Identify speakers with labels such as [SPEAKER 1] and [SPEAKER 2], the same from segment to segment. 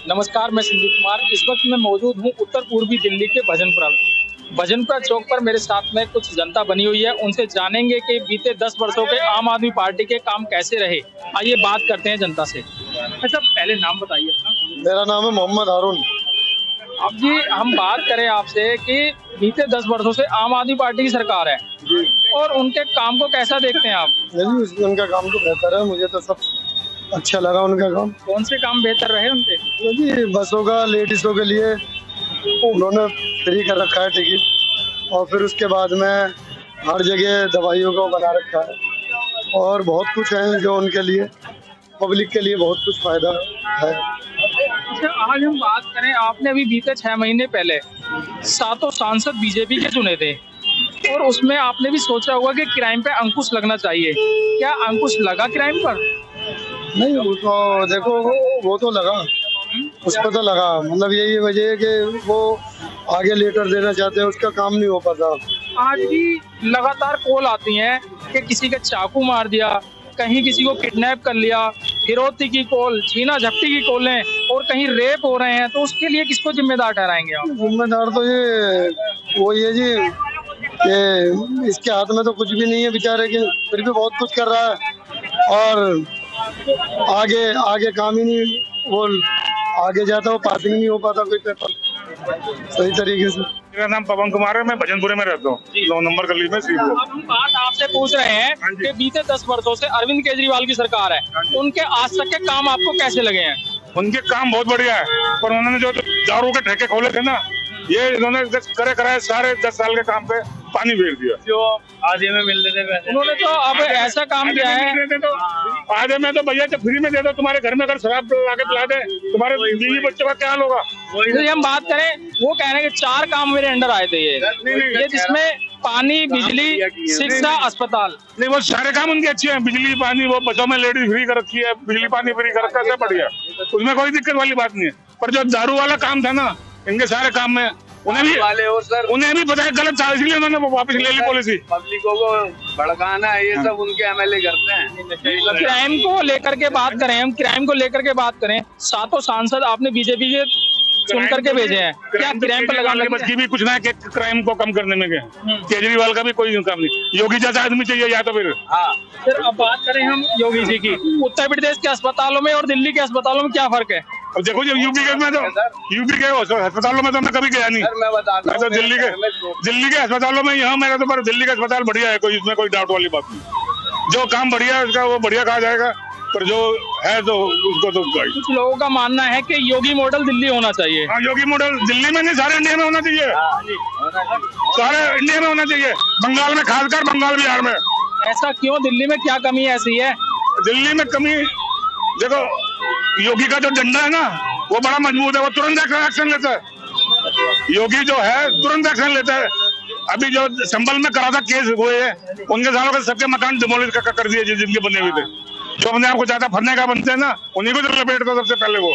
[SPEAKER 1] नमस्कार, मैं संदीप कुमार। इस वक्त मैं मौजूद हूँ उत्तर पूर्वी दिल्ली के भजनपुरा चौक पर। मेरे साथ में कुछ जनता बनी हुई है, उनसे जानेंगे कि बीते 10 वर्षों के आम आदमी पार्टी के काम कैसे रहे। आइए बात करते हैं जनता से। अच्छा, पहले नाम बताइए अपना।
[SPEAKER 2] मेरा नाम है मोहम्मद हारून।
[SPEAKER 1] अब जी हम बात करें आपसे कि बीते 10 वर्षों से आम आदमी पार्टी की सरकार है और उनके काम को कैसा देखते हैं आप?
[SPEAKER 2] नहीं, उनका काम तो बेहतर है, मुझे तो सब अच्छा लगा उनका काम।
[SPEAKER 1] कौन से काम बेहतर रहे उनके?
[SPEAKER 2] जी बसों का लेडीजों के लिए उन्होंने फ्री कर रखा है टिकट, और फिर उसके बाद में हर जगह दवाइयों को बना रखा है, और बहुत कुछ है जो उनके लिए पब्लिक के लिए बहुत कुछ फायदा है।
[SPEAKER 1] अच्छा, आज हम बात करें, आपने अभी बीते 6 महीने पहले 7 सांसद बीजेपी के चुने थे और उसमें आपने भी सोचा होगा कि क्राइम पे अंकुश लगना चाहिए। क्या अंकुश लगा क्राइम पर?
[SPEAKER 2] नहीं, वो तो देखो, वो तो लगा, उस पर तो लगा। मतलब यही वजह है कि वो आगे लेटर देना चाहते हैं, उसका काम नहीं हो पाता।
[SPEAKER 1] आज भी लगातार कॉल आती हैं कि किसी का चाकू मार दिया, कहीं किसी को किडनैप कर लिया, फिरौती की कॉल, छीना झपटी की कॉलें और कहीं रेप हो रहे हैं। तो उसके लिए किसको जिम्मेदार ठहराएंगे आप?
[SPEAKER 2] जिम्मेदार तो ये वही है जी कि इसके हाथ में तो कुछ भी नहीं है बेचारे के, फिर भी बहुत कुछ कर रहा है और आगे आगे काम ही नहीं, वो आगे जाता हो पासिंग नहीं हो पाता कोई पेपर सही तरीके से।
[SPEAKER 3] मेरा नाम पवन कुमार है, मैं भजनपुरे में रहता हूँ, 9 नंबर गली में।
[SPEAKER 1] अब हम बात आपसे पूछ रहे हैं कि बीते 10 वर्षों से अरविंद केजरीवाल की सरकार है, उनके आज तक के काम आपको कैसे लगे हैं?
[SPEAKER 3] उनके काम बहुत बढ़िया है, पर उन्होंने जो दारू के ठेके खोले थे ना, ये इन्होंने कराए सारे 10 साल के काम पे पानी फेर दिया।
[SPEAKER 1] जो आधे में मिलते थे पैसे, उन्होंने तो अब ऐसा काम किया है।
[SPEAKER 3] तो आधे में तो भैया जब फ्री में दे दो, तुम्हारे घर में अगर शराब लाके पिला दे, तुम्हारे बीवी बच्चों का क्या हाल होगा?
[SPEAKER 1] यदि हम बात करें, वो कह रहे हैं कि 4 काम मेरे अंडर आए थे ये जिसमें पानी, बिजली, शिक्षा, अस्पताल।
[SPEAKER 3] नहीं, वो सारे काम उनके अच्छे हैं। बिजली पानी, वो बसों में लेडीज फ्री कर रखी है, बिजली पानी फ्री कर रखा है, सब बढ़िया, उसमें कोई दिक्कत वाली बात नहीं है। पर जो दारू वाला काम था ना, इनके सारे काम में उन्हें भी पता है गलत था, इसलिए उन्होंने वापस ले ली पॉलिसी।
[SPEAKER 4] पब्लिकों को भड़काना है, ये सब उनके एमएलए करते हैं।
[SPEAKER 1] क्राइम को लेकर के बात करें, हम क्राइम को लेकर के बात करें, 7 सांसद आपने बीजेपी के चुन करके भेजे हैं, क्या क्राइम पर लगाने
[SPEAKER 3] की भी कुछ ना है, क्राइम को कम करने में केजरीवाल का भी कोई काम नहीं। योगी जैसा आदमी चाहिए या तो फिर।
[SPEAKER 1] फिर अब बात करें हम योगी जी की, उत्तर प्रदेश के अस्पतालों में और दिल्ली के अस्पतालों में क्या फर्क है?
[SPEAKER 3] अब देखो, जब यूपी के अस्पतालों में तो मैं कभी गया नहीं। मैं तो दिल्ली के अस्पतालों में यहाँ, मेरा तो पर दिल्ली का अस्पताल बढ़िया है, कोई इसमें कोई डाउट वाली बात नहीं। जो काम बढ़िया है उसका वो बढ़िया कहा जाएगा, पर जो है तो उसको तो
[SPEAKER 1] कुछ लोगों का मानना है कि योगी मॉडल दिल्ली होना चाहिए।
[SPEAKER 3] हाँ, योगी मॉडल दिल्ली में नहीं, सारे इंडिया में होना चाहिए। सारे इंडिया में होना चाहिए, बंगाल में खासकर, बंगाल बिहार में।
[SPEAKER 1] ऐसा क्यों? दिल्ली में क्या कमी ऐसी है?
[SPEAKER 3] दिल्ली में कमी देखो, योगी का जो डंडा है ना, वो बड़ा मजबूत है, वो तुरंत एक्शन लेता है। योगी जो है तुरंत एक्शन लेता है। अभी जो संभल में करा था केस हुए हैं, उनके सालों के सबके मकान डिमोलिश कर दिए जिनके बने हुए थे। जो अपने आपको ज्यादा फरने का बनते हैं ना, उन्हीं को तो लपेटता सबसे पहले वो।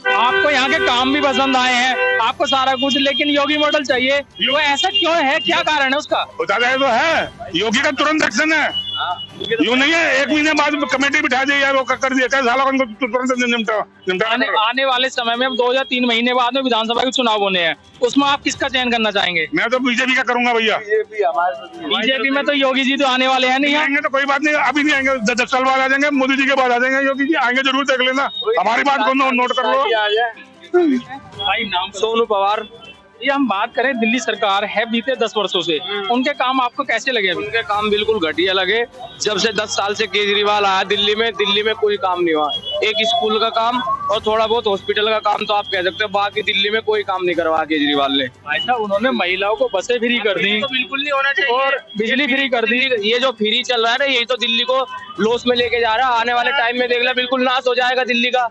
[SPEAKER 1] आपको यहाँ के काम भी पसंद आए हैं, आपको सारा कुछ, लेकिन योगी मॉडल चाहिए, वो ऐसा क्यों है? क्या कारण है उसका?
[SPEAKER 3] बता रहे तो है, योगी का तुरंत एक्शन है, यूँ नहीं है 1 महीने बाद कमेटी बिठा दी यार, वो कर दिया, कई सालों को तुरंत निपटा।
[SPEAKER 1] आने वाले समय में 2 या 3 महीने बाद में विधानसभा के चुनाव होने हैं, उसमें आप किसका चयन करना चाहेंगे?
[SPEAKER 3] मैं तो बीजेपी का करूंगा भैया।
[SPEAKER 1] बीजेपी में तो योगी जी तो आने वाले हैं नहीं।
[SPEAKER 3] आएंगे तो कोई बात नहीं, अभी नहीं आएंगे, 10 साल बाद आ जाएंगे, मोदी जी के बाद आ जाएंगे। योगी जी आएंगे जरूर, देख लेना, हमारी बात को नोट कर लो।
[SPEAKER 1] भाई नाम सोनू पवार। ये हम बात करें, दिल्ली सरकार है बीते 10 वर्षों से, उनके काम आपको कैसे लगे?
[SPEAKER 4] उनके काम बिल्कुल घटिया लगे। जब से 10 साल से केजरीवाल आया दिल्ली में कोई काम नहीं हुआ। एक स्कूल का काम और थोड़ा बहुत हॉस्पिटल का काम तो आप कह सकते हो, बाकी दिल्ली में कोई काम नहीं करवाया केजरीवाल ने।
[SPEAKER 1] ऐसा उन्होंने महिलाओं को बसें फ्री कर दी,
[SPEAKER 4] तो बिल्कुल नहीं होना चाहिए,
[SPEAKER 1] और बिजली फ्री कर दी।
[SPEAKER 4] ये जो फ्री चल रहा है ना, यही तो दिल्ली को लॉस में लेके जा रहा है। आने वाले टाइम में देख ला, बिल्कुल नाश हो जाएगा दिल्ली का।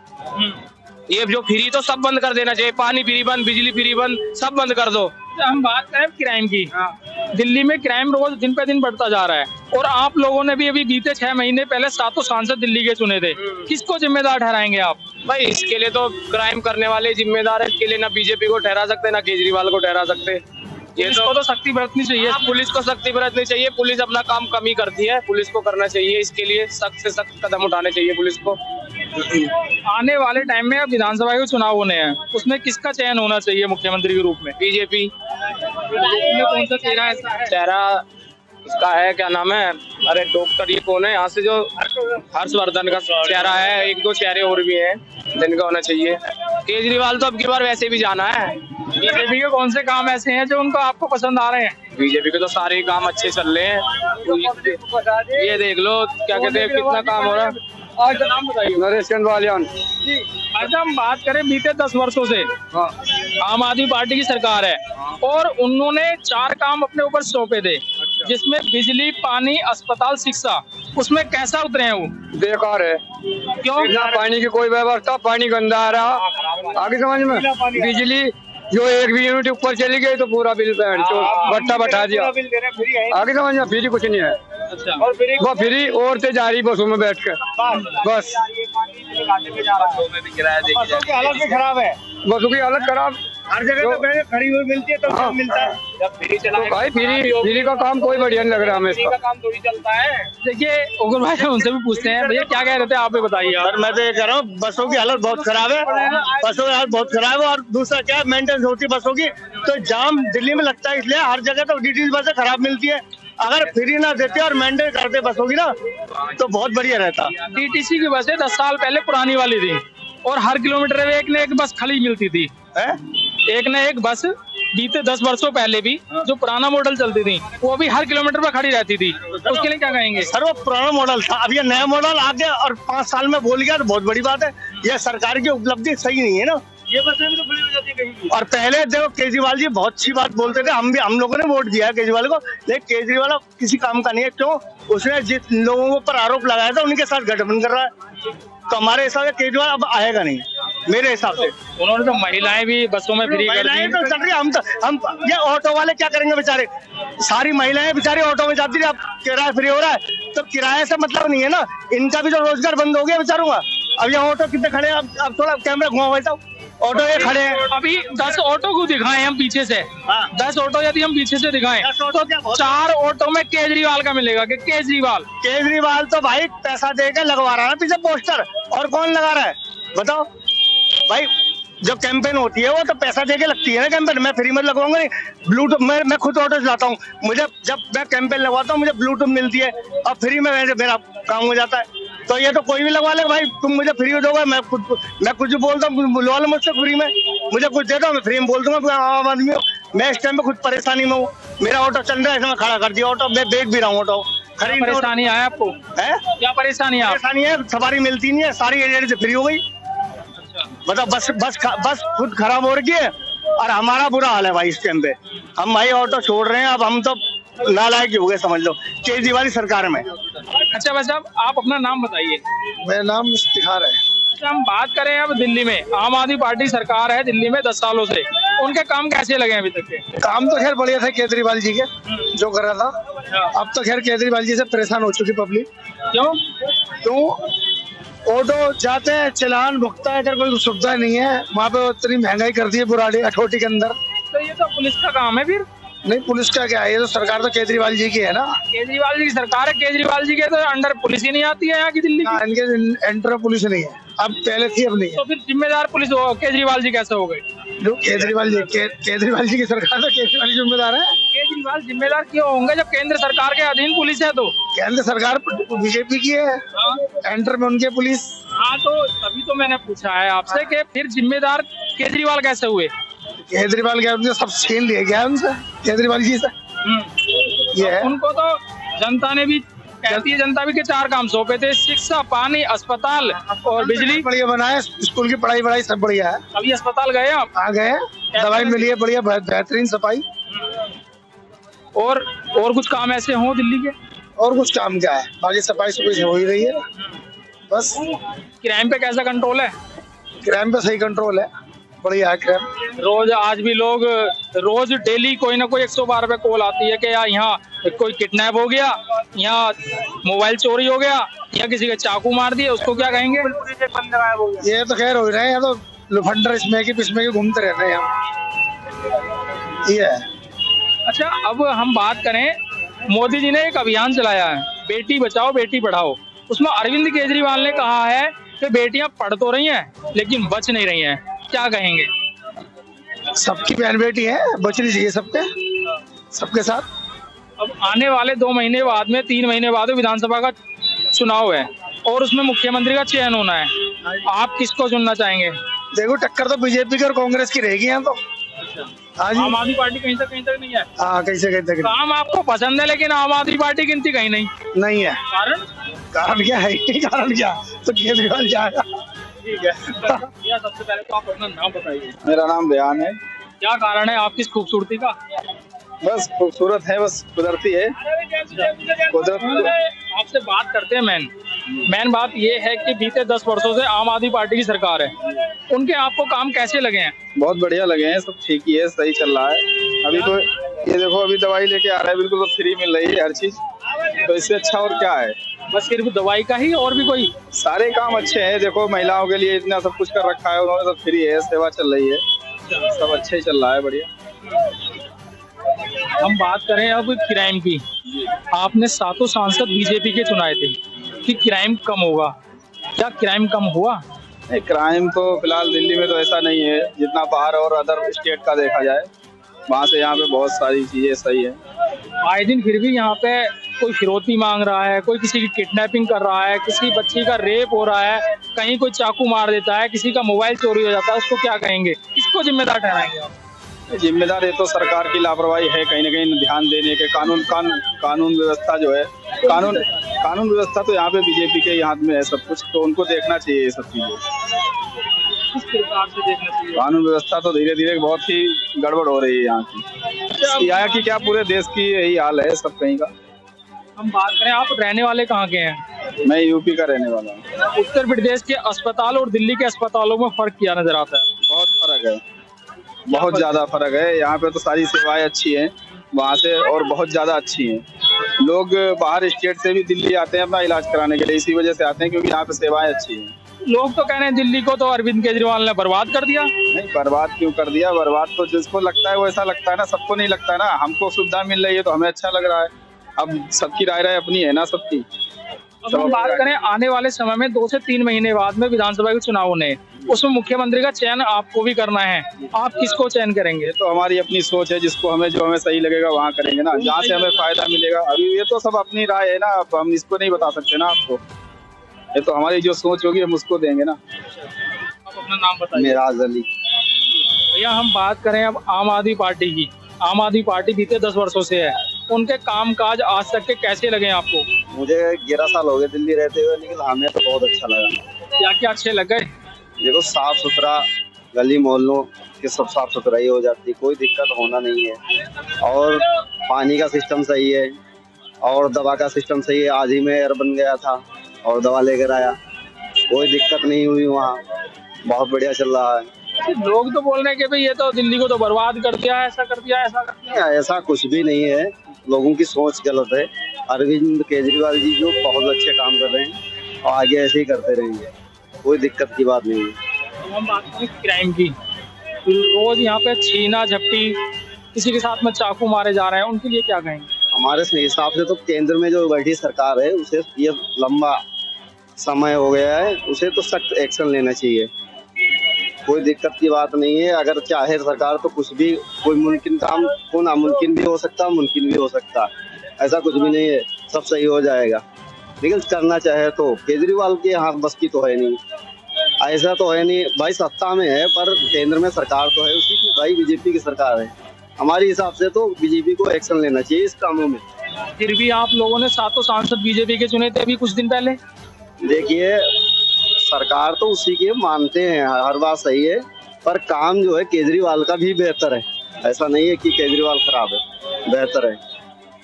[SPEAKER 4] ये जो फ्री तो सब बंद कर देना चाहिए, पानी फ्री बंद, बिजली फ्री बंद, सब बंद कर दो।
[SPEAKER 1] हम बात करें क्राइम की, दिल्ली में क्राइम रोज दिन पे दिन बढ़ता जा रहा है, और आप लोगों ने भी अभी बीते 6 महीने पहले 7 सांसद दिल्ली के चुने थे, किसको जिम्मेदार ठहराएंगे आप?
[SPEAKER 4] भाई इसके लिए तो क्राइम करने वाले जिम्मेदार है, इसके लिए ना बीजेपी को ठहरा सकते ना केजरीवाल को ठहरा सकते।
[SPEAKER 1] ये तो सख्ती बरतनी चाहिए।
[SPEAKER 4] पुलिस को सख्ती बरतनी चाहिए, पुलिस अपना काम कम ही करती है, पुलिस को करना चाहिए, इसके लिए सख्त से सख्त कदम उठाने चाहिए पुलिस को।
[SPEAKER 1] आने वाले टाइम में अब विधानसभा के चुनाव होने हैं, उसमें किसका चयन होना चाहिए मुख्यमंत्री के रूप में?
[SPEAKER 4] बीजेपी।
[SPEAKER 1] कौन सा चेहरा ऐसा है?
[SPEAKER 4] चेहरा इसका है, क्या नाम है, अरे डॉक्टर ये कौन है यहाँ से, जो हर्षवर्धन का चेहरा है, एक दो चेहरे और भी हैं जिनका होना चाहिए। केजरीवाल तो अब की बार वैसे भी जाना है।
[SPEAKER 1] बीजेपी के कौन से काम ऐसे हैं जो उनको आपको पसंद आ रहे हैं?
[SPEAKER 4] बीजेपी के तो सारे ही काम अच्छे चल रहे हैं, ये देख लो क्या कहते हैं, कितना काम हो रहा है।
[SPEAKER 1] और नाम बताइए।
[SPEAKER 5] नरेश चंद्रवालियान।
[SPEAKER 1] अच्छा, हम बात करें बीते 10 वर्षों से आम आदमी पार्टी की सरकार है और उन्होंने 4 काम अपने ऊपर सौंपे थे, जिसमें बिजली, पानी, अस्पताल, शिक्षा, उसमें कैसा उतरे हैं वो?
[SPEAKER 5] बेकार है।
[SPEAKER 1] क्यों?
[SPEAKER 5] पानी की कोई व्यवस्था, पानी गंदा आ रहा, आगे समझ में। बिजली जो 1 भी यूनिट ऊपर चली गई तो पूरा बिल बट्टा बैठा दिया, आगे समझ में। फ्री कुछ नहीं है।
[SPEAKER 1] अच्छा।
[SPEAKER 5] वो फ्री औरतें जा रही बसों में बैठ कर, बस।
[SPEAKER 1] बसों की हालत भी खराब है।
[SPEAKER 5] बसों की हालत खराब,
[SPEAKER 1] हर जगह तो खड़ी हुई मिलती है, तो
[SPEAKER 5] हाँ।
[SPEAKER 1] मिलता है। जब फ्री चला
[SPEAKER 5] तो भाई फ्री का काम कोई बढ़िया नहीं लग रहा हमें इसका।
[SPEAKER 1] काम थोड़ी चलता है। देखिए उग्र भाई, उनसे भी पूछते हैं, भैया क्या कह रहे थे, आप भी बताइए।
[SPEAKER 6] सर मैं तो ये कह रहा हूँ, बसों की हालत बहुत खराब है, बसों की हालत बहुत खराब है। और दूसरा क्या मेंटेनेंस होती है बसों की, तो जाम दिल्ली में लगता है, इसलिए हर जगह तो डीटीसी बसें खराब मिलती है। अगर फ्री ना देते और मेंटेन करते बसों की ना, तो बहुत बढ़िया रहता।
[SPEAKER 1] डीटीसी की बसें 10 साल पहले पुरानी वाली थी और हर किलोमीटर में एक न एक बस खाली मिलती थी। एक न एक बस बीते 10 वर्षों पहले भी जो पुराना मॉडल चलती थी, वो भी हर किलोमीटर पर खड़ी रहती थी। उसके लिए क्या कहेंगे?
[SPEAKER 6] सर वो पुराना मॉडल था, अब ये नया मॉडल आ गया और 5 साल में बोल गया तो बहुत बड़ी बात है। ये सरकार की उपलब्धि सही नहीं है ना, ये बसें भी तो फ्री हो जाती है कहीं। और पहले देखो केजरीवाल जी बहुत अच्छी बात बोलते थे, हम लोगों ने वोट दिया केजरीवाल को, लेकिन केजरीवाल किसी काम का नहीं है। क्यों? उसने जिन लोगों पर आरोप लगाया था उनके साथ गठबंधन कर रहा है, तो हमारे हिसाब से केजरीवाल अब आएगा नहीं मेरे हिसाब से।
[SPEAKER 1] उन्होंने तो महिलाएं भी बसों में फ्री कर दी।
[SPEAKER 6] तो चल रही, हम ये ऑटो वाले क्या करेंगे बेचारे, सारी महिलाएं बेचारी ऑटो में जाती थी, अब किराया फ्री हो रहा है, तो किराए से मतलब नहीं है ना, इनका भी तो रोजगार बंद हो गया बेचारों का। अब ये ऑटो कितने खड़े हैं, अब थोड़ा कैमरा घुमा बैठा हूँ, ऑटो ये खड़े हैं।
[SPEAKER 1] अभी 10 ऑटो को दिखाएं हम पीछे से, 10 ऑटो यदि हम पीछे से दिखाएं तो 4 ऑटो में केजरीवाल का मिलेगा। कि केजरीवाल
[SPEAKER 6] तो भाई पैसा देकर लगवा रहा है ना पीछे पोस्टर, और कौन लगा रहा है बताओ भाई। जब कैंपेन होती है वो तो पैसा देके लगती है ना कैंपेन, मैं फ्री में लगवाऊंगा नहीं। ब्लूटूथ मैं खुद ऑटो चलाता हूँ, मुझे जब मैं कैंपेन लगवाता हूँ मुझे ब्लूटूथ मिलती है, और फ्री में मेरा काम हो जाता है। तो ये तो कोई भी लगवा ले भाई, तुम मुझे फ्री हो दोगे, मैं कुछ बोलता हूँ, बुलवा लो मुझसे फ्री में, मुझे कुछ दे दो, मैं फ्री में बोल दूंगा। आम आदमी हो, मैं इस टाइम पे खुद परेशानी में हूँ, मेरा ऑटो चल रहा है, इसमें खड़ा कर दिया ऑटो, मैं देख भी रहा हूँ ऑटो।
[SPEAKER 1] खरीद परेशानी है आपको? है क्या परेशानी है?
[SPEAKER 6] परेशानी है, सवारी मिलती नहीं है, सारी एजेंसी से फ्री हो गई। मतलब बस खुद खराब हो रही है और हमारा बुरा हाल है भाई इस टाइम पे। हम भाई ऑटो छोड़ रहे हैं, अब हम तो नालायक हो गए समझ लो केजरीवाल सरकार में।
[SPEAKER 1] अच्छा वैसे आप अपना नाम बताइए।
[SPEAKER 2] मेरा नाम इफ्तिखार है।
[SPEAKER 1] अच्छा, हम बात करें अब दिल्ली में आम आदमी पार्टी सरकार है दिल्ली में 10 सालों से, उनके काम कैसे लगे अभी तक के?
[SPEAKER 2] काम तो खैर बढ़िया थे केजरीवाल जी के जो कर रहा था। अब तो खैर केजरीवाल जी से परेशान हो चुकी पब्लिक। क्यों? ऑटो जाते हैं, चलान भुगता है, अगर कोई सुविधा नहीं है वहाँ पे, इतनी महंगाई कर दी है बुराड़ी अठौटी के अंदर।
[SPEAKER 1] तो ये तो पुलिस का काम है फिर?
[SPEAKER 2] नहीं, पुलिस का क्या है, ये तो सरकार तो केजरीवाल जी की है ना।
[SPEAKER 1] केजरीवाल जी की सरकार है, केजरीवाल जी के तो अंडर पुलिस ही नहीं आती है यहाँ की दिल्ली की।
[SPEAKER 2] इनके एंटर पुलिस नहीं है, अब पहले थी अब नहीं है।
[SPEAKER 1] तो फिर जिम्मेदार पुलिस केजरीवाल जी कैसे हो गए?
[SPEAKER 2] केजरीवाल जी की सरकार तो केजरीवाल जिम्मेदार है।
[SPEAKER 1] केजरीवाल जिम्मेदार क्यों होंगे जब केंद्र सरकार के अधीन पुलिस है? तो
[SPEAKER 2] केंद्र सरकार बीजेपी की है, एंटर में उनके पुलिस।
[SPEAKER 1] हाँ, तो तभी तो मैंने पूछा है आपसे कि फिर जिम्मेदार केजरीवाल कैसे हुए?
[SPEAKER 2] केजरीवाल के उनसे सब छीन लिया गया उनसे, केजरीवाल जी से। ये है।
[SPEAKER 1] उनको तो जनता ने भी कहती है, जनता भी के 4 काम सौंपे थे, शिक्षा, पानी, अस्पताल और बिजली।
[SPEAKER 2] बढ़िया बनाए, स्कूल की पढ़ाई सब बढ़िया है।
[SPEAKER 1] अभी अस्पताल गए आप?
[SPEAKER 2] आ गए, दवाई मिली है बढ़िया, बेहतरीन सफाई।
[SPEAKER 1] और कुछ काम ऐसे हो दिल्ली के?
[SPEAKER 2] और कुछ काम क्या है, बाकी सफाई हो ही रही है बस।
[SPEAKER 1] क्राइम पे कैसा कंट्रोल है?
[SPEAKER 2] क्राइम पे सही कंट्रोल है, बढ़िया है क्राइम।
[SPEAKER 1] रोज आज भी लोग रोज डेली कोई ना कोई 112 पे कॉल आती है कि यार यहाँ कोई किडनैप हो गया, यहाँ मोबाइल चोरी हो गया, या किसी के चाकू मार दिए, उसको क्या कहेंगे?
[SPEAKER 2] ये तो खैर हो रहे हैं, तो लुफंडर इसमें की घूमते रहते हैं यहाँ, ये है।
[SPEAKER 1] अच्छा, अब हम बात करें, मोदी जी ने एक अभियान चलाया है, बेटी बचाओ बेटी पढ़ाओ, उसमें अरविंद केजरीवाल ने कहा है कि बेटियां पढ़ तो रही हैं लेकिन बच नहीं रही हैं, क्या कहेंगे?
[SPEAKER 2] सबकी बहन बेटी है, बचनी चाहिए सबके साथ।
[SPEAKER 1] अब आने वाले 2 महीने बाद में 3 महीने बाद विधानसभा का चुनाव है और उसमें मुख्यमंत्री का चयन होना है, आप किसको चुनना चाहेंगे?
[SPEAKER 2] देखो टक्कर तो बीजेपी और कांग्रेस की रहेगी यहाँ तो। हाँ जी,
[SPEAKER 1] आम आदमी पार्टी कहीं तक नहीं है।
[SPEAKER 2] हाँ कैसे कहते हैं?
[SPEAKER 1] काम आपको पसंद है लेकिन आम आदमी पार्टी गिनती कहीं नहीं
[SPEAKER 2] है। कारण क्या है? कारण क्या तो केजरीवाल जाएगा।
[SPEAKER 1] ठीक है भैया, सबसे पहले तो आप अपना नाम बताइए।
[SPEAKER 7] मेरा नाम बयान है।
[SPEAKER 1] क्या कारण है आपकी इस खूबसूरती का?
[SPEAKER 7] बस खूबसूरत है, बस कुदरती है। कुदरत
[SPEAKER 1] आपसे बात करते हैं मैन बात ये है कि बीते 10 वर्षों से आम आदमी पार्टी की सरकार है, उनके आपको काम कैसे लगे हैं?
[SPEAKER 7] बहुत बढ़िया लगे हैं, सब ठीक ही है, सही चल रहा है। अभी तो ये देखो, अभी दवाई लेके आ रहा है, बिल्कुल फ्री मिल रही है हर चीज, तो इससे अच्छा और क्या है?
[SPEAKER 1] बस सिर्फ दवाई का ही, और भी कोई?
[SPEAKER 7] सारे काम अच्छे हैं। देखो महिलाओं के लिए इतना सब कुछ कर रखा है उन्होंने, सब फ्री है, सेवा चल रही है, सब अच्छे ही चल रहा है, बढ़िया।
[SPEAKER 1] हम बात करें अब क्राइम की, आपने 7 सांसद बीजेपी के चुनाए थे कि क्राइम कम होगा, क्या क्राइम कम हुआ?
[SPEAKER 7] नहीं, क्राइम तो फिलहाल दिल्ली में तो ऐसा नहीं है जितना बाहर और अदर स्टेट का देखा जाए, वहाँ से यहाँ पे बहुत सारी चीजें सही है।
[SPEAKER 1] आए दिन फिर भी यहाँ पे कोई फिरौती मांग रहा है, कोई किसी की किडनैपिंग कर रहा है, किसी बच्ची का रेप हो रहा है, कहीं कोई चाकू मार देता है, किसी का मोबाइल चोरी हो जाता है, उसको क्या कहेंगे? किसको जिम्मेदार ठहराएंगे आप?
[SPEAKER 7] जिम्मेदार ये तो सरकार की लापरवाही है, कहीं ना कहीं ध्यान देने के। कानून व्यवस्था जो है, कानून व्यवस्था तो यहाँ पे बीजेपी के हाथ में है सब कुछ, तो उनको देखना चाहिए ये सब चीजें।
[SPEAKER 1] किस प्रकार से देखना चाहिए?
[SPEAKER 7] कानून व्यवस्था तो धीरे धीरे बहुत ही गड़बड़ हो रही है यहाँ की। यहाँ की क्या, पूरे देश की यही हाल है सब कहीं का।
[SPEAKER 1] हम बात करें, आप रहने वाले कहाँ के हैं?
[SPEAKER 7] मैं यूपी का रहने वाला हूँ।
[SPEAKER 1] उत्तर प्रदेश के अस्पताल और दिल्ली के अस्पतालों में फर्क क्या नजर आता है?
[SPEAKER 7] बहुत फर्क है, बहुत ज्यादा फर्क है। यहाँ पे तो सारी सेवाएं अच्छी हैं, वहाँ से और बहुत ज्यादा अच्छी हैं। लोग बाहर स्टेट से भी दिल्ली आते हैं अपना इलाज कराने के लिए, इसी वजह से आते हैं क्योंकि यहाँ पे सेवाएं अच्छी हैं।
[SPEAKER 1] लोग तो कह रहे हैं दिल्ली को तो अरविंद केजरीवाल ने बर्बाद कर दिया।
[SPEAKER 7] नहीं, बर्बाद क्यों कर दिया? बर्बाद तो जिसको लगता है वो ऐसा लगता है ना, सबको नहीं लगता है ना। हमको सुविधा मिल रही है तो हमें अच्छा लग रहा है, अब सबकी राय अपनी है ना सबकी।
[SPEAKER 1] अब हम बात करें आने वाले समय में 2 से 3 महीने बाद में विधानसभा के चुनाव होने, उसमें मुख्यमंत्री का चयन आपको भी करना है, आप किसको चयन करेंगे?
[SPEAKER 7] तो हमारी अपनी सोच है, जिसको हमें जो हमें सही लगेगा वहाँ करेंगे ना, जहाँ से हमें फायदा मिलेगा। अभी ये तो सब अपनी राय है ना, अब हम इसको नहीं बता सकते ना आपको, ये तो हमारी जो सोच होगी हम उसको देंगे ना।
[SPEAKER 1] आप अपना नाम बताइए।
[SPEAKER 7] मेराज अली।
[SPEAKER 1] भैया, हम बात करें अब आम आदमी पार्टी की, आम आदमी पार्टी बीते 10 वर्षों से है, उनके कामकाज आज तक के कैसे लगे आपको?
[SPEAKER 7] मुझे 11 साल हो गए दिल्ली रहते हुए, लेकिन हमें तो बहुत अच्छा लगा।
[SPEAKER 1] क्या क्या अच्छे लग गए?
[SPEAKER 7] देखो, साफ सुथरा, गली मोहल्लों के सब साफ सुथराई हो जाती, कोई दिक्कत होना नहीं है, और पानी का सिस्टम सही है, और दवा का सिस्टम सही है। आज ही में एयर बन गया था और दवा लेकर आया, कोई दिक्कत नहीं हुई वहाँ, बहुत बढ़िया चल रहा है।
[SPEAKER 1] लोग तो बोल रहे हैं कि भाई ये तो दिल्ली को तो बर्बाद कर दिया, ऐसा कर दिया, ऐसा कर दिया।
[SPEAKER 7] ऐसा कुछ भी नहीं है, लोगों की सोच गलत है। अरविंद केजरीवाल जी जो बहुत अच्छे काम कर रहे हैं और आगे ऐसे ही करते रहेंगे, कोई दिक्कत की बात नहीं है।
[SPEAKER 1] हम बात करें क्राइम की, रोज यहाँ पे छीना झपटी, किसी के साथ में चाकू मारे जा रहे हैं, उनके लिए क्या कहेंगे?
[SPEAKER 7] हमारे हिसाब से तो केंद्र में जो बैठी सरकार है, उसे ये लंबा समय हो गया है, उसे तो सख्त एक्शन लेना चाहिए। कोई दिक्कत की बात नहीं है, अगर चाहे सरकार तो कुछ भी, कोई मुमकिन काम को नामुमकिन भी हो सकता है, मुमकिन भी हो सकता है, ऐसा कुछ भी नहीं है, सब सही हो जाएगा। लेकिन करना चाहे तो केजरीवाल के हाथ बस की तो है नहीं, ऐसा तो है नहीं भाई, सत्ता में है पर केंद्र में सरकार तो है उसकी की, भाई बीजेपी की सरकार है। हमारे हिसाब से तो बीजेपी को एक्शन लेना चाहिए इस कामों में।
[SPEAKER 1] फिर भी आप लोगों ने 7 सांसद बीजेपी के चुने थे अभी कुछ दिन पहले।
[SPEAKER 7] देखिए, सरकार तो उसी के मानते हैं, हर बात सही है, पर काम जो है केजरीवाल का भी बेहतर है, ऐसा नहीं है कि केजरीवाल खराब है, बेहतर है।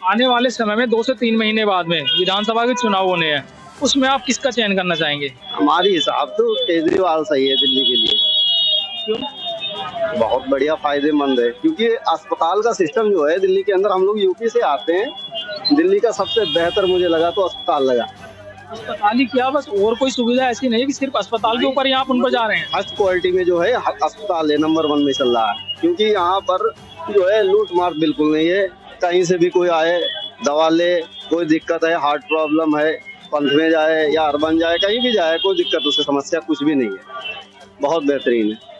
[SPEAKER 1] आने वाले समय में 2 से 3 महीने बाद में विधानसभा के चुनाव होने हैं, उसमें आप किसका चयन करना चाहेंगे?
[SPEAKER 7] हमारे हिसाब तो केजरीवाल सही है दिल्ली के लिए।
[SPEAKER 1] क्यों?
[SPEAKER 7] बहुत बढ़िया, फायदेमंद है, क्योंकि अस्पताल का सिस्टम जो है दिल्ली के अंदर, हम लोग यूपी से आते हैं, दिल्ली का सबसे बेहतर मुझे लगा तो अस्पताल लगा।
[SPEAKER 1] अस्पताल ही क्या, बस और कोई सुविधा ऐसी नहीं कि सिर्फ अस्पताल के ऊपर ही आप उन पर जा रहे हैं?
[SPEAKER 7] फर्स्ट क्वालिटी में जो है अस्पताल है, नंबर 1 में चल रहा है, क्योंकि यहाँ पर जो है लूट मार बिल्कुल नहीं है। कहीं से भी कोई आए, दवा ले, कोई दिक्कत है, हार्ट प्रॉब्लम है, पंथ में जाए या अर्बन जाए, कहीं भी जाए, कोई दिक्कत उसे समस्या कुछ भी नहीं है, बहुत बेहतरीन है।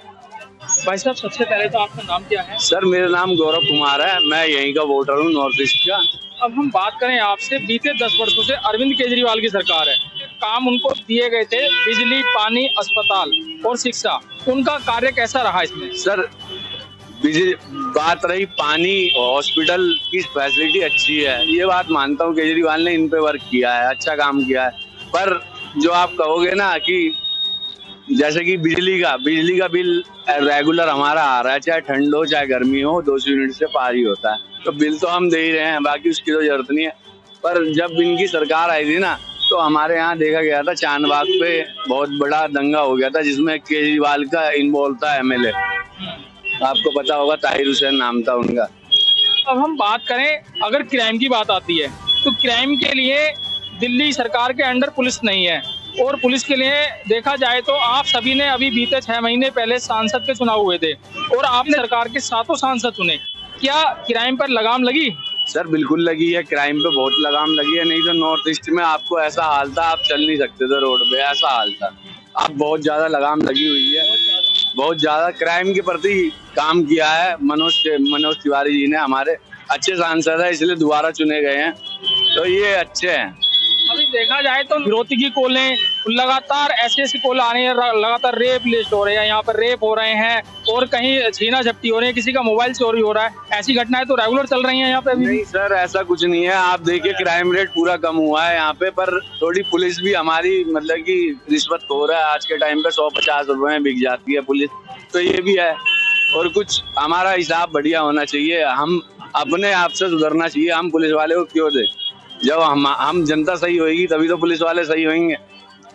[SPEAKER 1] भाई साहब, सबसे पहले तो आपका नाम क्या है?
[SPEAKER 4] सर मेरा नाम गौरव कुमार है, मैं यहीं का वोटर हूँ, नॉर्थ ईस्ट का।
[SPEAKER 1] अब हम बात करें आपसे, बीते 10 वर्षों से अरविंद केजरीवाल की सरकार है, काम उनको दिए गए थे बिजली, पानी, अस्पताल और शिक्षा, उनका कार्य कैसा रहा इसमें?
[SPEAKER 4] सर बिजली बात रही, पानी, हॉस्पिटल की फैसिलिटी अच्छी है, ये बात मानता हूँ, केजरीवाल ने इन पे वर्क किया है, अच्छा काम किया है। पर जो आप कहोगे ना कि जैसे कि बिजली का बिल रेगुलर हमारा आ रहा है, चाहे ठंड हो चाहे गर्मी हो, 200 यूनिट से पार ही होता है, तो बिल तो हम दे ही रहे हैं, बाकी उसकी तो जरूरत नहीं है। पर जब इनकी सरकार आई थी ना, तो हमारे यहाँ देखा गया था चांदबाग पे बहुत बड़ा दंगा हो गया था, जिसमें केजरीवाल का इन्वॉल्व था एमएलए, आपको पता होगा, ताहिर हुसैन नाम था उनका।
[SPEAKER 1] अब हम बात करें, अगर क्राइम की बात आती है तो क्राइम के लिए दिल्ली सरकार के अंडर पुलिस नहीं है, और पुलिस के लिए देखा जाए तो आप सभी ने अभी बीते 6 महीने पहले सांसद के चुनाव हुए थे और आपने सरकार के 7 सांसद चुने, क्या क्राइम पर लगाम लगी?
[SPEAKER 4] सर बिल्कुल लगी है, क्राइम पे बहुत लगाम लगी है, नहीं तो नॉर्थ ईस्ट में आपको ऐसा हाल था, आप चल नहीं सकते थे रोड पे, ऐसा हाल था। अब बहुत ज्यादा लगाम लगी हुई है, बहुत ज्यादा क्राइम के प्रति काम किया है मनोज तिवारी जी ने, हमारे अच्छे सांसद है, इसलिए दोबारा चुने गए हैं, तो ये अच्छे हैं।
[SPEAKER 1] अभी देखा जाए तो विरोधी की कोलें लगातार ऐसे कॉल आ रही है, लगातार रेप लिस्ट हो रही है, यहाँ पर रेप हो रहे हैं और कहीं छीना झपटी हो रही है, किसी का मोबाइल चोरी हो रहा है, ऐसी घटनाएं तो रेगुलर चल रही हैं यहाँ पे।
[SPEAKER 4] नहीं सर, ऐसा कुछ नहीं है, आप देखिए क्राइम रेट पूरा कम हुआ है यहाँ पे, पर थोड़ी पुलिस भी हमारी मतलब की रिश्वत हो रहा है, आज के टाइम पे 150 रुपए में बिक जाती है पुलिस, तो ये भी है। और कुछ हमारा हिसाब बढ़िया होना चाहिए, हम अपने आप से सुधरना चाहिए, हम पुलिस वाले को क्यों दे? जब हम जनता सही होगी तभी तो पुलिस वाले सही होंगे,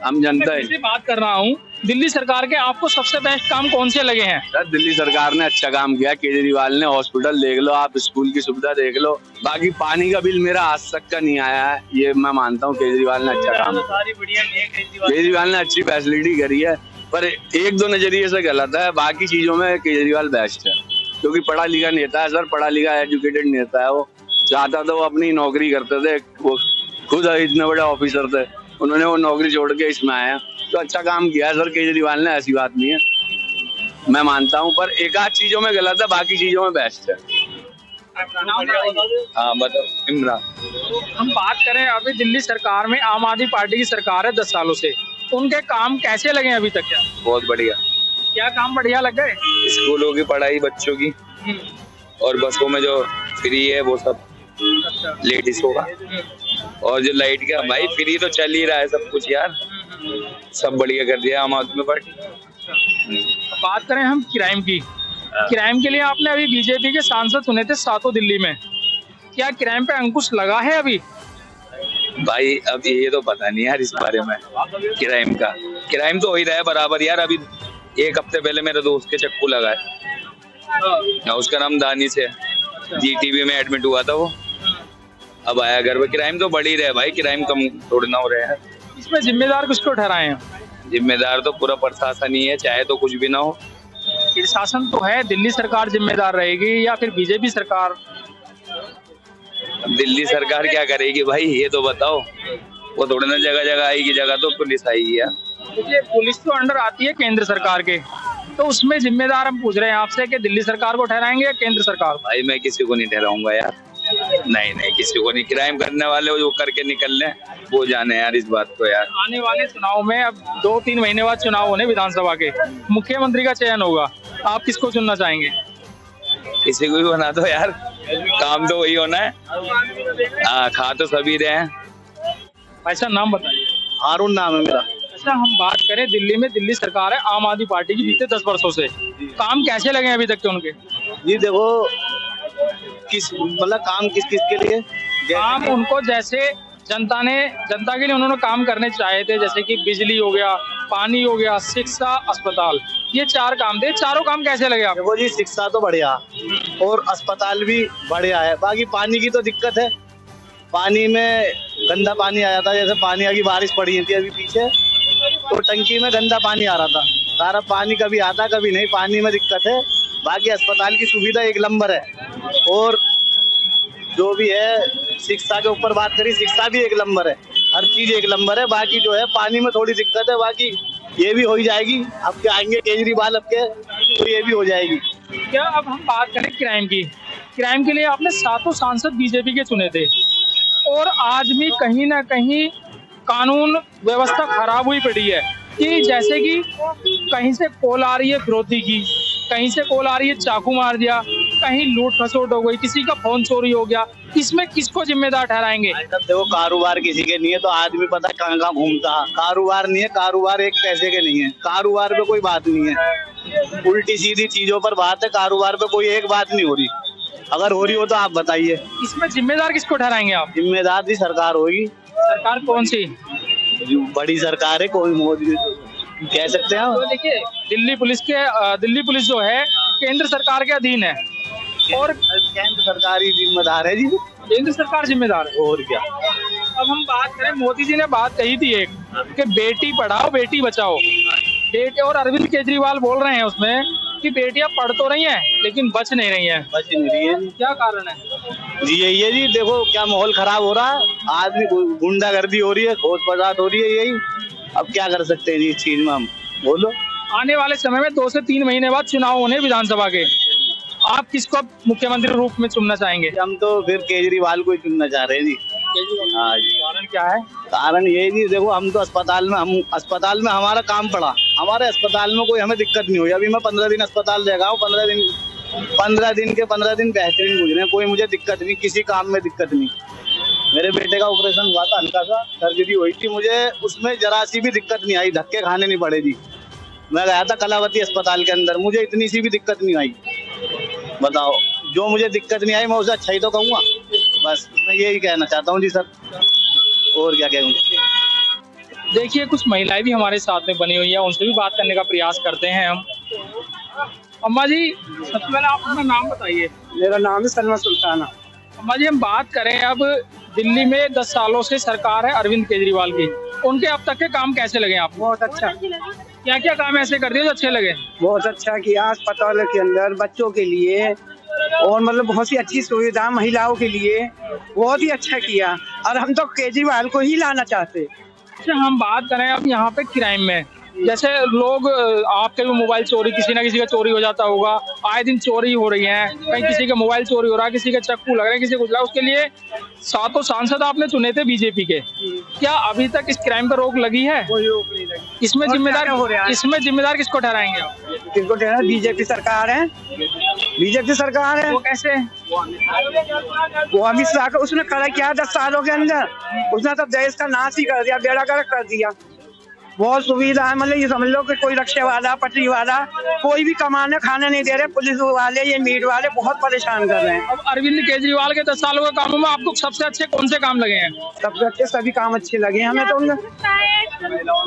[SPEAKER 4] हम जनता है।
[SPEAKER 1] बात कर रहा हूँ, दिल्ली सरकार के आपको सबसे बेस्ट काम कौन से लगे हैं?
[SPEAKER 4] सर दिल्ली सरकार ने अच्छा काम किया, केजरीवाल ने हॉस्पिटल देख लो, आप स्कूल की सुविधा देख लो, बाकी पानी का बिल मेरा आज तक का नहीं आया है, ये मैं मानता हूँ केजरीवाल ने अच्छा काम किया, केजरीवाल ने अच्छी फैसिलिटी करी है, पर 1-2 नजरिए से गलत है, बाकी चीजों में केजरीवाल बेस्ट है, क्योंकि पढ़ा लिखा नेता है सर, पढ़ा लिखा एजुकेटेड नेता है, वो चाहता तो वो अपनी नौकरी करते थे, वो खुद इतने बड़े ऑफिसर थे, उन्होंने वो नौकरी छोड़ के इसमें आया, तो अच्छा काम किया है सर केजरीवाल ने, ऐसी बात नहीं है, मैं मानता हूँ, पर एक आध चीजों में गलत है, बाकी चीजों में बेस्ट है। हाँ बताओ। इमरान।
[SPEAKER 1] हम बात करें, अभी दिल्ली सरकार में आम आदमी पार्टी की सरकार है 10 सालों से, उनके काम कैसे लगे अभी तक? क्या
[SPEAKER 4] बहुत बढ़िया।
[SPEAKER 1] क्या काम बढ़िया लग गए?
[SPEAKER 4] स्कूलों की पढ़ाई बच्चों की, और बसों में जो फ्री है वो सब लेडीज होगा, और जो लाइट का भाई फ्री तो चल ही रहा है सब कुछ यार, सब बढ़िया कर दिया आम आदमी पार्टी।
[SPEAKER 1] बात करें हम क्राइम की, क्राइम के लिए आपने अभी बीजेपी के सांसद चुने थे 7 दिल्ली में, क्या क्राइम पे अंकुश लगा है अभी?
[SPEAKER 4] भाई अब ये तो पता नहीं यार इस बारे में, क्राइम तो हो ही रहा है बराबर यार। अभी 1 हफ्ते पहले मेरे दोस्त के चक्कू लगा है, उसका नाम दानिश है, जीटीबी में एडमिट हुआ था वो, अब आया घर पे। क्राइम तो बढ़ ही रहा है भाई, क्राइम कम थोड़ी ना हो रहे हैं।
[SPEAKER 1] इसमें जिम्मेदार किसको ठहराए हैं?
[SPEAKER 4] जिम्मेदार तो पूरा प्रशासन ही है, चाहे तो कुछ भी ना हो।
[SPEAKER 1] प्रशासन तो है, दिल्ली सरकार जिम्मेदार रहेगी या फिर बीजेपी सरकार?
[SPEAKER 4] दिल्ली सरकार क्या करेगी भाई ये तो बताओ, वो थोड़ी ना जगह जगह आएगी, जगह तो पुलिस आएगी यार।
[SPEAKER 1] देखिए पुलिस तो अंडर आती है केंद्र सरकार के, तो उसमें जिम्मेदार हम पूछ रहे हैं आपसे कि दिल्ली सरकार को ठहराएंगे या केंद्र सरकार?
[SPEAKER 4] भाई मैं किसी को नहीं ठहराऊंगा यार, नहीं किसी को नहीं, क्राइम करने वाले जो करके निकल लें वो जाने यार इस बात को यार।
[SPEAKER 1] आने वाले चुनाव में अब 2-3 महीने बाद चुनाव होने विधानसभा के, मुख्यमंत्री का चयन होगा, आप किसको चुनना चाहेंगे?
[SPEAKER 4] किसी को भी बना दो यार, काम तो वही होना है। हाँ खा तो सभी रहे हैं।
[SPEAKER 1] ऐसा नाम बताइए।
[SPEAKER 7] हारून नाम है मेरा।
[SPEAKER 1] अच्छा हम बात करें दिल्ली में, दिल्ली सरकार है आम आदमी पार्टी की बीते 10 वर्षों से, काम कैसे लगे अभी तक के उनके?
[SPEAKER 7] जी देखो किस मतलब काम किस के लिए
[SPEAKER 1] काम उनको जैसे जनता के लिए उन्होंने काम करने चाहे थे, जैसे कि बिजली हो गया, पानी हो गया, शिक्षा, अस्पताल, ये 4 काम थे, चारों काम कैसे लगे आपको?
[SPEAKER 7] देखो जी शिक्षा तो बढ़िया और अस्पताल भी बढ़िया है, बाकी पानी की तो दिक्कत है, पानी में गंदा पानी आया था, जैसे पानी की बारिश पड़ी थी अभी पीछे, तो टंकी में गंदा पानी आ रहा था, सारा पानी कभी आता कभी नहीं, पानी में दिक्कत है। बाकी अस्पताल की सुविधा 1 नंबर है, और जो भी है शिक्षा के ऊपर बात करी, शिक्षा भी 1 नंबर है।
[SPEAKER 6] हर चीज एक नंबर है। बाकी जो है पानी में थोड़ी दिक्कत है, बाकी ये भी हो ही जाएगी। अब क्या आएंगे केजरीवाल अब के, तो ये भी हो जाएगी।
[SPEAKER 1] क्या अब हम बात करें क्राइम की, क्राइम के लिए आपने 7 सांसद बीजेपी के चुने थे और आज भी कहीं ना कहीं कानून व्यवस्था खराब हुई पड़ी है कि जैसे कि कहीं से कॉल आ रही है विरोधी की, कहीं से कॉल आ रही है चाकू मार दिया, कहीं लूट खसोट हो गई, किसी का फोन चोरी हो गया। इसमें किसको जिम्मेदार ठहराएंगे?
[SPEAKER 6] तब देखो कारोबार किसी के नहीं है तो आदमी पता कहाँ कहाँ घूमता है। कारोबार नहीं है, कारोबार एक पैसे के नहीं है, कारोबार पे कोई बात नहीं है। उल्टी सीधी चीजों पर बात है, कारोबार पे कोई एक बात नहीं हो रही। अगर हो रही हो तो आप बताइए।
[SPEAKER 1] इसमें जिम्मेदार किसको ठहराएंगे आप?
[SPEAKER 6] जिम्मेदार भी सरकार होगी।
[SPEAKER 1] सरकार कौन सी?
[SPEAKER 6] बड़ी सरकार है, कोई मोदी कह सकते हैं।
[SPEAKER 1] तो देखिए दिल्ली पुलिस जो है केंद्र सरकार के अधीन है और
[SPEAKER 6] केंद्र सरकार ही जिम्मेदार है जी।
[SPEAKER 1] केंद्र सरकार जिम्मेदार है
[SPEAKER 6] और क्या।
[SPEAKER 1] अब हम बात करें, मोदी जी ने बात कही थी एक कि बेटी पढ़ाओ बेटी बचाओ, बेटे और अरविंद केजरीवाल बोल रहे हैं उसमें कि बेटियां पढ़ तो रही हैं लेकिन बच नहीं रही हैं।
[SPEAKER 6] बच नहीं रही है।
[SPEAKER 1] क्या कारण है
[SPEAKER 6] जी? यही है जी, देखो क्या माहौल खराब हो रहा है, आदमी गुंडागर्दी हो रही है, खोज पड़ताल हो रही है। यही अब क्या कर सकते हैं जी इस चीज में, हम बोलो।
[SPEAKER 1] आने वाले समय में 2 से 3 महीने बाद चुनाव होने विधानसभा के, आप किसको मुख्यमंत्री रूप में चुनना चाहेंगे?
[SPEAKER 6] हम तो फिर केजरीवाल को ही चुनना चाह रहे हैं जी। हाँ जी।
[SPEAKER 1] कारण क्या है?
[SPEAKER 6] कारण ये जी, देखो हम तो अस्पताल में हमारा काम पड़ा, हमारे अस्पताल में कोई हमें दिक्कत नहीं हुई। अभी मैं 15 दिन अस्पताल रह हूँ, 15 दिन बेहतरीन गुजरे, कोई मुझे दिक्कत नहीं, किसी काम में दिक्कत नहीं। मेरे बेटे का ऑपरेशन हुआ था, हल्का सा सर्जरी हुई थी, मुझे उसमें जरा सी भी दिक्कत नहीं आई, धक्के खाने नहीं पड़े जी। मैं गया था कलावती अस्पताल के अंदर, मुझे इतनी सी भी दिक्कत नहीं आई। बताओ, जो मुझे दिक्कत नहीं आई मैं उसे अच्छा ही तो कहूँगा। बस मैं यही कहना चाहता हूँ जी सर, और क्या कहूँगा।
[SPEAKER 1] देखिए कुछ महिलाएं भी हमारे साथ में बनी हुई है, उनसे भी बात करने का प्रयास करते हैं हम। अम्मा जी, सबसे पहले आप अपना नाम बताइए।
[SPEAKER 5] मेरा नाम है सलमा सुल्ताना।
[SPEAKER 1] अम्मा जी, हम बात करें अब दिल्ली में 10 सालों से सरकार है अरविंद केजरीवाल की, उनके अब तक के काम कैसे लगे आपको?
[SPEAKER 5] बहुत अच्छा।
[SPEAKER 1] क्या क्या काम ऐसे कर दिए जो अच्छे लगे?
[SPEAKER 5] बहुत अच्छा किया अस्पताल के अंदर बच्चों के लिए, और मतलब बहुत सी अच्छी सुविधा महिलाओं के लिए, बहुत ही अच्छा किया। और हम तो केजरीवाल को ही लाना चाहते।
[SPEAKER 1] अच्छा, हम बात करें अब यहाँ पे क्राइम में, जैसे लोग आपके भी मोबाइल चोरी, किसी ना किसी का चोरी हो जाता होगा, आए दिन चोरी हो रही है, कहीं किसी का मोबाइल चोरी हो रहा है, किसी के चक्कू लग रहे हैं, किसी को कुछ लगा। उसके लिए 7 सांसद आपने चुने थे बीजेपी के, क्या अभी तक इस क्राइम पर रोक लगी है?
[SPEAKER 5] कोई रोक नहीं लगी।
[SPEAKER 1] इसमें जिम्मेदार किसको ठहराएंगे आप?
[SPEAKER 5] किसको ठहरा? बीजेपी सरकार है, बीजेपी सरकार है।
[SPEAKER 1] वो कैसे?
[SPEAKER 5] वो अमित शाह को उसने करा क्या 10 सालों के अंदर? उसने तो देश का नाश ही कर दिया, बेड़ा गर्क कर दिया। बहुत सुविधा है, मतलब ये समझ लो कि कोई रिक्शे वाला, पटरी वाला, कोई भी कमाने खाने नहीं दे रहे। पुलिस वाले, ये मीट वाले बहुत परेशान कर रहे हैं।
[SPEAKER 1] अब अरविंद केजरीवाल के 10 सालों के कामों में आपको सबसे अच्छे कौन से काम लगे हैं?
[SPEAKER 5] सबसे अच्छे सभी काम अच्छे लगे हमें तो।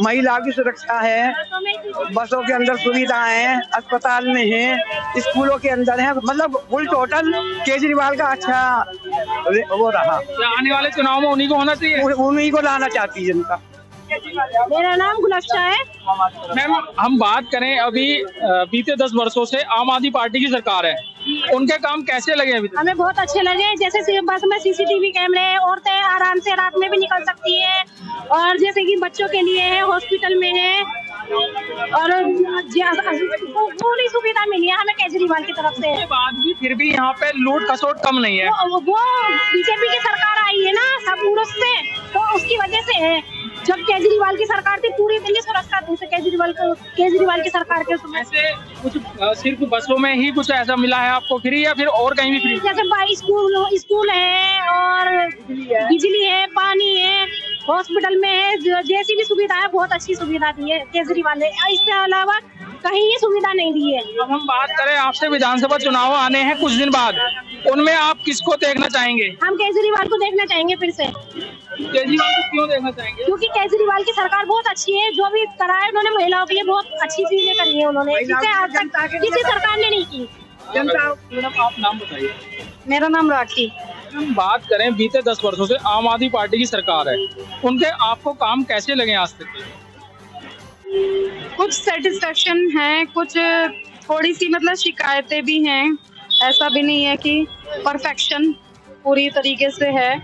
[SPEAKER 5] महिलाओं की सुरक्षा है, बसों के अंदर सुविधा है, अस्पताल में है, स्कूलों के अंदर है, मतलब फुल टोटल केजरीवाल का अच्छा वो रहा।
[SPEAKER 1] आने वाले चुनाव में उन्हीं को होना चाहिए,
[SPEAKER 5] उन्हीं को लाना चाहती है जनता।
[SPEAKER 8] मेरा नाम गुलफ्शा है।
[SPEAKER 1] मैम, हम बात करें अभी बीते 10 वर्षों से आम आदमी पार्टी की सरकार है, उनके काम कैसे लगे अभी तक?
[SPEAKER 8] हमें बहुत अच्छे लगे। जैसे बस में CCTV कैमरे, औरतें आराम से रात में भी निकल सकती है, और जैसे कि बच्चों के लिए है, हॉस्पिटल में है, और पूरी सुविधा मिली है हमें केजरीवाल की तरफ से।
[SPEAKER 1] बाद भी फिर भी यहाँ पे लूट खसोट कम नहीं है।
[SPEAKER 8] वो बीजेपी की सरकार आई है ना सब उड़स से, तो उसकी वजह से है। जब केजरीवाल की सरकार थी पूरी दिल्ली सुरक्षा थी, केजरीवाल की सरकार के समय।
[SPEAKER 1] ऐसे कुछ सिर्फ बसों में ही कुछ ऐसा मिला है आपको फ्री, या फिर और कहीं भी फ्री?
[SPEAKER 8] जैसे स्कूल है, और बिजली है, पानी है, हॉस्पिटल में है, जैसी भी सुविधा है बहुत अच्छी सुविधा दी है केजरीवाल ने। इसके अलावा कहीं ये सुविधा नहीं दी है।
[SPEAKER 1] अब हम बात करें, आपसे विधानसभा चुनाव आने हैं कुछ दिन बाद, उनमें आप किसको देखना चाहेंगे?
[SPEAKER 8] हम केजरीवाल को देखना चाहेंगे फिर से।
[SPEAKER 1] केजरीवाल को क्यों देखना चाहेंगे?
[SPEAKER 8] क्योंकि केजरीवाल की सरकार बहुत अच्छी है, जो भी करा है उन्होंने महिलाओं के लिए बहुत अच्छी चीजें करी है उन्होंने, जिसे आज तक किसी सरकार ने नहीं की।
[SPEAKER 1] आप नाम बताइए।
[SPEAKER 8] मेरा नाम राखी।
[SPEAKER 1] हम बात करें बीते 10 वर्षों से आम आदमी पार्टी की सरकार है, उनके आपको काम कैसे लगे आज तक?
[SPEAKER 9] कुछ सेटिस्फेक्शन है, कुछ थोड़ी सी मतलब शिकायतें भी हैं। ऐसा भी नहीं है कि परफेक्शन पूरी तरीके से है।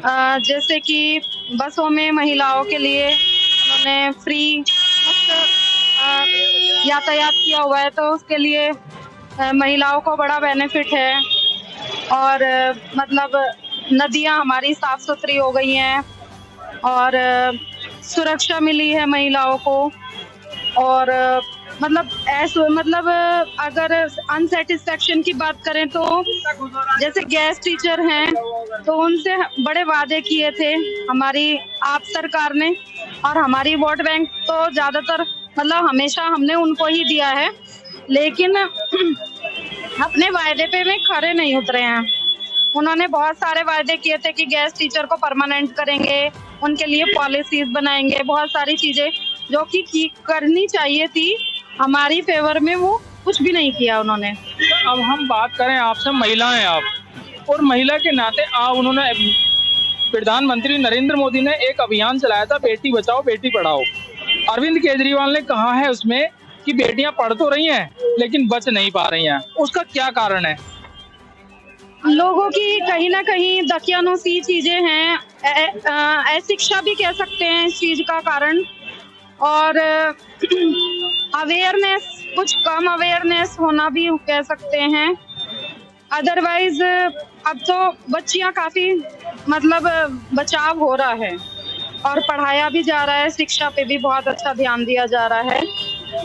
[SPEAKER 9] जैसे कि बसों में महिलाओं के लिए उन्होंने फ्री यातायात किया हुआ है, तो उसके लिए महिलाओं को बड़ा बेनिफिट है। और मतलब नदियां हमारी साफ सुथरी हो गई हैं और सुरक्षा मिली है महिलाओं को। और मतलब अगर अनसेटिस्फेक्शन की बात करें तो जैसे गेस्ट टीचर हैं, तो उनसे बड़े वादे किए थे हमारी आप सरकार ने, और हमारी वोट बैंक तो ज्यादातर मतलब हमेशा हमने उनको ही दिया है, लेकिन अपने वायदे पे में खरे नहीं उतरे हैं। उन्होंने बहुत सारे वायदे किए थे कि गेस्ट टीचर को परमानेंट करेंगे, उनके लिए पॉलिसीज बनाएंगे, बहुत सारी चीजें जो कि करनी चाहिए थी हमारी फेवर में, वो कुछ भी नहीं किया उन्होंने।
[SPEAKER 1] अब हम बात करें आपसे, महिलाएं आप, और महिला के नाते उन्होंने प्रधानमंत्री नरेंद्र मोदी ने एक अभियान चलाया था, बेटी बचाओ बेटी पढ़ाओ। अरविंद केजरीवाल ने कहा है उसमें कि बेटियां पढ़ तो रही हैं लेकिन बच नहीं पा रही हैं, उसका क्या कारण है?
[SPEAKER 9] लोगों की कहीं ना कहीं दकियानुसी चीजें हैं, अशिक्षा भी कह सकते हैं इस चीज का कारण, और अवेयरनेस, कुछ कम अवेयरनेस होना भी कह सकते हैं। अदरवाइज अब तो बच्चियां काफी मतलब बचाव हो रहा है और पढ़ाया भी जा रहा है, शिक्षा पे भी बहुत अच्छा ध्यान दिया जा रहा है।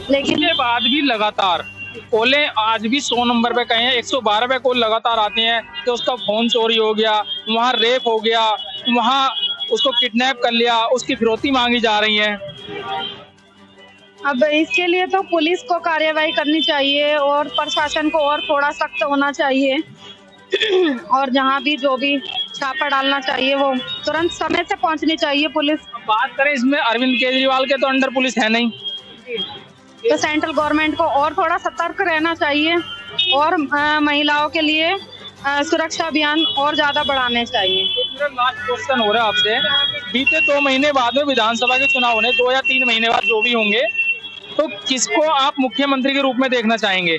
[SPEAKER 9] लेकिन
[SPEAKER 1] के बाद भी लगातार कॉलें आज भी 100 नंबर पे कहीं 112 पे कॉल लगातार आती हैं कि उसका फोन चोरी हो गया, वहाँ रेप हो गया, वहाँ उसको किडनैप कर लिया, उसकी फिरौती मांगी जा रही है।
[SPEAKER 9] अब इसके लिए तो पुलिस को कार्यवाही करनी चाहिए और प्रशासन को और थोड़ा सख्त होना चाहिए और जहाँ भी जो भी छापा डालना चाहिए वो तुरंत समय से पहुँचनी चाहिए पुलिस।
[SPEAKER 1] बात करें इसमें अरविंद केजरीवाल के तो अंडर पुलिस है नहीं,
[SPEAKER 9] तो सेंट्रल गवर्नमेंट को और थोड़ा सतर्क रहना चाहिए और महिलाओं के लिए सुरक्षा अभियान और ज्यादा बढ़ाने चाहिए।
[SPEAKER 1] मेरा लास्ट क्वेश्चन हो रहा है आपसे, बीते 2 महीने बाद में विधानसभा के चुनाव होने, 2 या 3 महीने बाद जो भी होंगे, तो किसको आप मुख्यमंत्री के रूप में देखना चाहेंगे?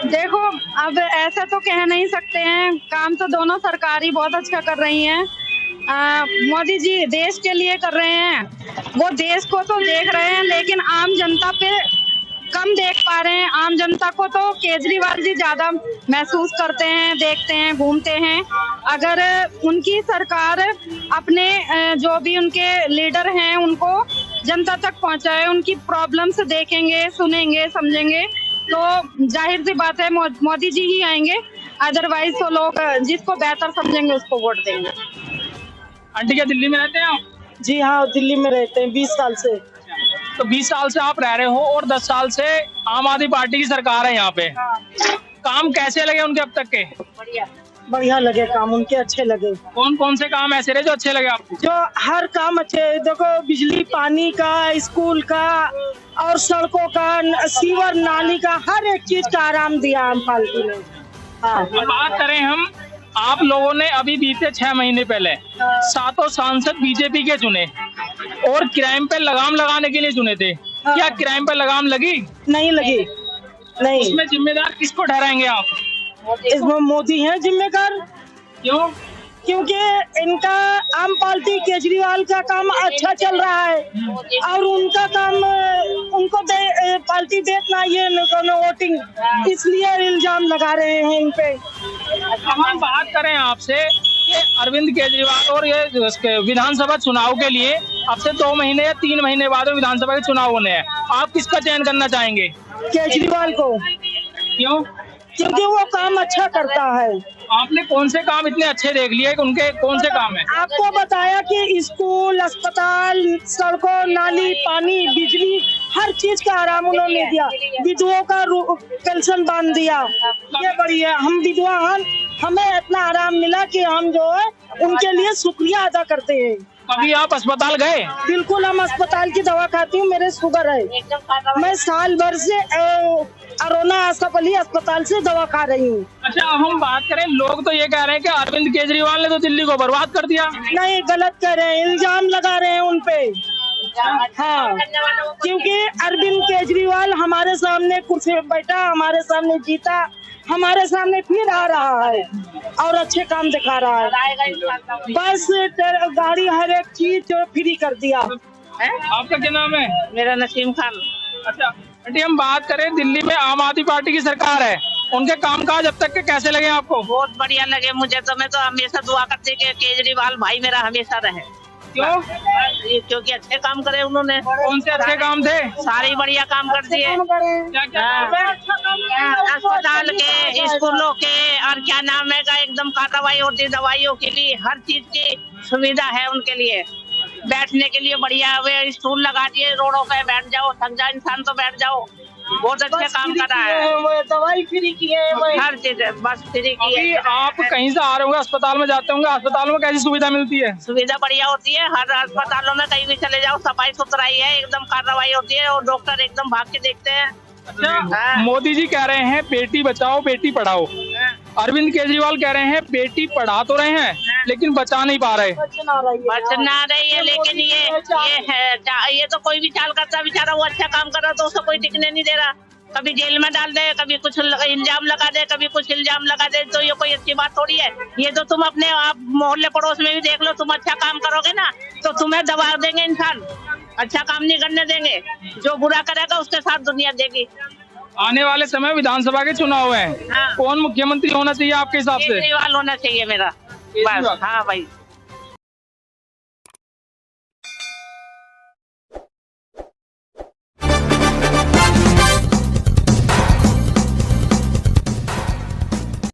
[SPEAKER 9] देखो अब ऐसा तो कह नहीं सकते हैं, काम तो दोनों सरकार ही बहुत अच्छा कर रही हैं। मोदी जी देश के लिए कर रहे हैं, वो देश को तो देख रहे हैं लेकिन आम जनता पे कम देख पा रहे हैं। आम जनता को तो केजरीवाल जी ज्यादा महसूस करते हैं, देखते हैं, घूमते हैं। अगर उनकी सरकार अपने जो भी उनके लीडर हैं उनको जनता तक पहुंचाए, उनकी प्रॉब्लम्स देखेंगे, सुनेंगे, समझेंगे, तो जाहिर सी बात है मोदी जी ही आएंगे। अदरवाइज तो लोग जिसको बेहतर समझेंगे उसको वोट देंगे।
[SPEAKER 1] आंटी क्या दिल्ली में रहते हैं आप?
[SPEAKER 5] जी हाँ, दिल्ली में रहते हैं 20 साल से।
[SPEAKER 1] तो 20 साल से आप रह रहे हो और 10 साल से आम आदमी पार्टी की सरकार है यहाँ पे। काम कैसे लगे उनके अब तक के?
[SPEAKER 5] बढ़िया लगे काम उनके, अच्छे लगे।
[SPEAKER 1] कौन कौन से काम ऐसे रहे जो अच्छे लगे आपको?
[SPEAKER 5] जो हर काम अच्छे, देखो बिजली पानी का, स्कूल का और सड़कों का, सीवर नाली का, हर एक चीज का आराम दिया आम पार्टी ने। हाँ।
[SPEAKER 1] बात करें हम, आप लोगों ने अभी बीते 6 महीने पहले 7 सांसद बीजेपी के चुने और क्राइम पे लगाम लगाने के लिए चुने थे। क्या क्राइम पे लगाम लगी?
[SPEAKER 5] नहीं लगी। नहीं।
[SPEAKER 1] इसमें जिम्मेदार किसको ठहराएंगे आप?
[SPEAKER 5] इसमें मोदी है जिम्मेदार।
[SPEAKER 1] क्यों?
[SPEAKER 5] क्योंकि इनका आम पार्टी केजरीवाल का काम अच्छा चल रहा है और उनका काम उनको पार्टी देना ये वोटिंग, इसलिए इल्जाम लगा रहे हैं इन पे।
[SPEAKER 1] हम बात करें आपसे कि अरविंद केजरीवाल और ये विधानसभा चुनाव के लिए अब से 2 महीने या 3 महीने बाद विधानसभा के चुनाव होने हैं, आप किसका चयन करना चाहेंगे?
[SPEAKER 5] केजरीवाल को।
[SPEAKER 1] क्यों?
[SPEAKER 5] क्योंकि वो काम अच्छा करता है।
[SPEAKER 1] आपने कौन से काम इतने अच्छे देख लिए कि उनके कौन से काम है?
[SPEAKER 5] आपको बताया कि स्कूल, अस्पताल, सड़कों, नाली, पानी, बिजली, हर चीज का आराम उन्होंने दिया। विधवाओं का पेंशन बांध दिया, ये बढ़िया। हम विधवा हमें इतना आराम मिला कि हम जो है उनके लिए शुक्रिया अदा करते हैं।
[SPEAKER 1] कभी आप अस्पताल गए?
[SPEAKER 5] बिल्कुल, हम अस्पताल की दवा खाती हूँ, मेरे शुगर है। मैं साल भर से अरोना आसफ अली अस्पताल से दवा खा रही हूँ।
[SPEAKER 1] अच्छा, अब हम बात करें, लोग तो ये कह रहे हैं कि अरविंद केजरीवाल ने तो दिल्ली को बर्बाद कर दिया।
[SPEAKER 5] नहीं, गलत कह रहे हैं, इल्जाम लगा रहे हैं उनपे। हाँ, क्योंकि अरविंद केजरीवाल हमारे सामने कुर्सी पे बैठा, हमारे सामने जीता,
[SPEAKER 10] हमारे सामने फिर आ रहा है और अच्छे काम दिखा रहा है। बस गाड़ी हर एक चीज जो फ्री कर दिया।
[SPEAKER 1] आपका क्या नाम है?
[SPEAKER 11] मेरा नसीम खान।
[SPEAKER 1] अच्छा आंटी, हम बात करें दिल्ली में आम आदमी पार्टी की सरकार है, उनके कामकाज अब तक के कैसे लगे आपको?
[SPEAKER 11] बहुत बढ़िया लगे मुझे तो। मैं तो हमेशा दुआ करती कि केजरीवाल भाई मेरा हमेशा रहे।
[SPEAKER 1] क्यों?
[SPEAKER 11] क्योंकि अच्छे काम करे उन्होंने।
[SPEAKER 1] कौन से अच्छे काम थे?
[SPEAKER 11] सारे बढ़िया काम कर दिए। अस्पताल के, स्कूलों के, और क्या नाम है का एकदम कार्रवाई होती है दवाइयों के लिए, हर चीज की सुविधा है उनके लिए। बैठने के लिए बढ़िया वे स्टूल लगा दिए, रोडों पे बैठ जाओ, थक जाए इंसान तो बैठ जाओ। बहुत अच्छे काम कर रहा है।
[SPEAKER 10] दवाई फ्री की है,
[SPEAKER 11] हर चीज बस फ्री की है।
[SPEAKER 1] आप कहीं से आ रहे होंगे, अस्पताल में जाते होंगे, अस्पतालों में कैसी सुविधा मिलती है?
[SPEAKER 11] सुविधा बढ़िया होती है। हर अस्पतालों में कहीं भी चले जाओ सफाई सुथराई है, एकदम कार्रवाई होती है और डॉक्टर एकदम भाग के देखते हैं।
[SPEAKER 1] अच्छा, मोदी जी कह रहे हैं बेटी बचाओ बेटी पढ़ाओ, अरविंद केजरीवाल कह रहे हैं बेटी पढ़ा तो रहे हैं लेकिन बचा नहीं पा रहे।
[SPEAKER 11] बचना रही है, लेकिन ये तो कोई भी चाल करता बेचारा, वो अच्छा काम कर रहा तो उसको कोई टिकने नहीं दे रहा। कभी जेल में डाल दे, कभी कुछ इल्जाम लगा दे, कभी कुछ इल्जाम लगा दे, तो ये कोई अच्छी बात थोड़ी है। ये तो तुम अपने आप मोहल्ले पड़ोस में भी देख लो, तुम अच्छा काम करोगे ना तो तुम्हें दबा देंगे इंसान, अच्छा काम नहीं करने देंगे। जो बुरा करेगा उसके साथ दुनिया देगी।
[SPEAKER 1] आने वाले समय विधानसभा के चुनाव हैं,
[SPEAKER 11] हाँ।
[SPEAKER 1] कौन मुख्यमंत्री होना चाहिए आपके हिसाब से?
[SPEAKER 11] केजरीवाल होना चाहिए मेरा बस। हाँ भाई।